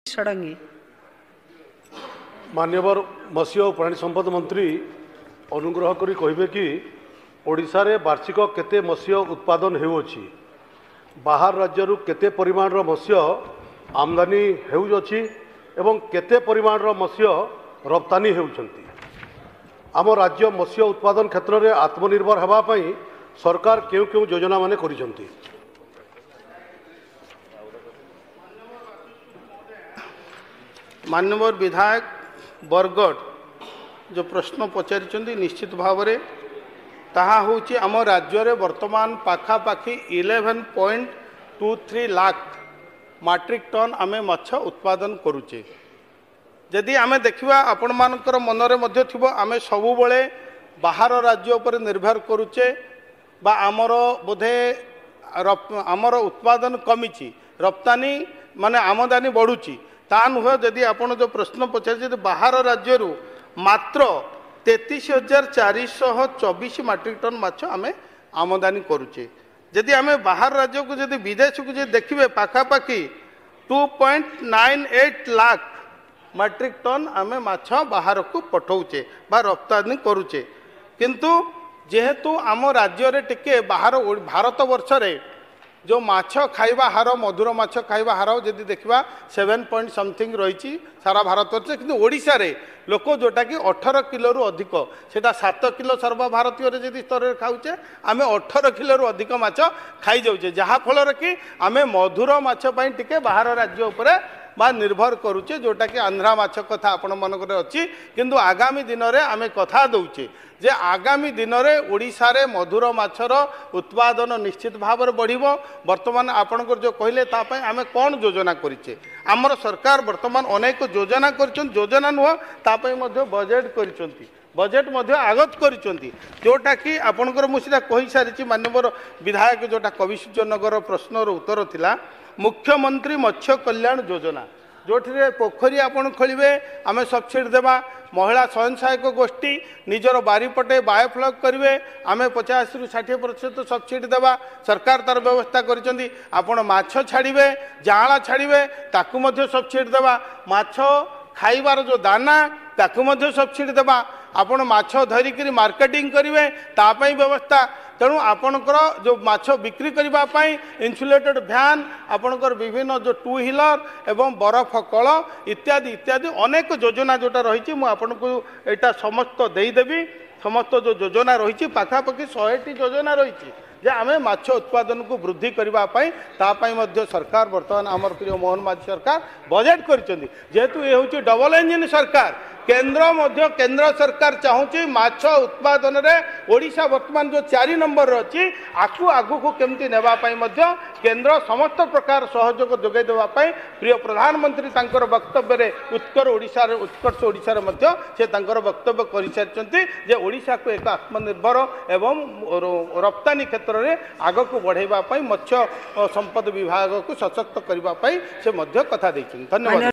षडंगी मान्यवर मत्स्य और प्राणी संपद मंत्री अनुग्रह करी कहिबे कि ओडिशा रे वार्षिक केते मत्स्य उत्पादन हेउछि, बाहर राज्यरु केते परिमाण रो मत्स्य आमदानी हेउछि एवं केते परिमाण रो मत्स्य रप्तानी हेउछंती। आम राज्य मत्स्य उत्पादन क्षेत्र में आत्मनिर्भर हेबा पई सरकार केउ केउ योजना माने करिसंती। माननीय विधायक बरगढ़ जो प्रश्न पचारि निश्चित भाव में ताहा होची आम राज्य रे वर्तमान पाखापाखि 11.23 लाख मैट्रिक टन आमे माछ उत्पादन करुचे। जदि आमे देखिबा आपण मानकर मनरे मध्य थिबो आमे सबु बेले बाहर राज्य उपर निर्भर करुचे बा आमर बोधे आमर उत्पादन कमिची रप्तानी माने आमदानी बढ़ुची ता नुह। जदि आपण जो प्रश्न पचार बाहर राज्य मात्र 33,424 मैट्रिक टन माछ आमे आमदानी करुचे। जदि आमे बाहर राज्य को जदि विदेश को देखिए पाखापाखि 2.98 लाख मैट्रिक टन आमे माछ बाहर को पठाऊचे बा रप्तानी करुचे। किंतु जेहेतु आम राज्य रे टिके बाहर भारत वर्ष रे जो माछ खाइबा हार मधुर माछ खाइबा हार जदि देखा 7 पॉइंट समथिंग रही सारा भारत वर्ष, किंतु ओडिशा रे लोक जोटा कि 18 किलो रु अधिक सेटा 7 किलो सर्वभारतीय जदि स्तर में खाऊचे आमे 18 किलो रु अधिक माछ खाई जाऊे, जहाँ फल कि आमे मधुर माछ पई टिके बाहर राज्य उपरे बा निर्भर करुचे जोटा कि आंध्रा माछ कथा आपण मनकर अच्छी। किंतु आगामी दिन में आमे कथा दौचे जे आगामी दिन में ओडिशा रे मधुर माछर उत्पादन निश्चित भाव में बढ़िबो। वर्तमान आपणकर जो कहले तापई आमे कौन योजना करिचे, आमर सरकार वर्तमान अनेक योजना करिछन, योजना नुह तापई मध्य बजेट करिसंती, बजेट मध्य आगत करिसंती जोटा कि आपणकर मु सीधा कहि सारिछि। माननीय विधायक जोटा कविसूर्यनगर प्रश्नर उत्तर थिला मुख्यमंत्री मत्स्य कल्याण योजना जो पोखरी आपण खोलिबे आमे सब्सिडी देबा, महिला स्वयं सहायक गोष्ठी निजर बारीपटे बायोफ्लग करेंगे आमे 50 रु 60% सब्सिडी देबा सरकार तार व्यवस्था करिसेंती। आपण माछ छाड़िबे जाँला छाड़िबे ताकू मध्य सब्सिडी देबा, माछ खाइबार जो दाना ताकू मध्य सब्सिडी देबा, आपण माछ धरिकी मार्केटिंग करेंगे तापाई व्यवस्था। तेणु आपणकर जो माछ बिक्री करने इन्सुलेटेड भ्यान आपणकर विभिन्न जो 2 व्हीलर एवं बरफ कल इत्यादि इत्यादि अनेक योजना जोटा रही मुझे यहाँ समस्त देदेवी। समस्त जो योजना रही पाखापाखि 100टी योजना रही जे आमे माछ उत्पादन को वृद्धि करने सरकार वर्तमान आमर प्रिय मोहन माझी सरकार बजेट करिसेंती। जेहेतु ये हूँ डबल इंजिन सरकार केंद्र सरकार चाहूँगी माछ उत्पादन रे ओडिशा वर्तमान जो 4 नंबर अच्छी आकु आगु को केमती नेबापाई केंद्र समस्त प्रकार सहयोग जोगाई देवाई प्रिय प्रधानमंत्री तांकर वक्तव्य रे उत्कर्ष ओडिशा रे मध्य से तांकर वक्तव्य कर सारी जे ओडिशा को एक आत्मनिर्भर एवं रप्तानी क्षेत्र में आग को बढ़ाइबा मत्स्य संपद विभाग को सशक्त करने से कथा देछन। धन्यवाद।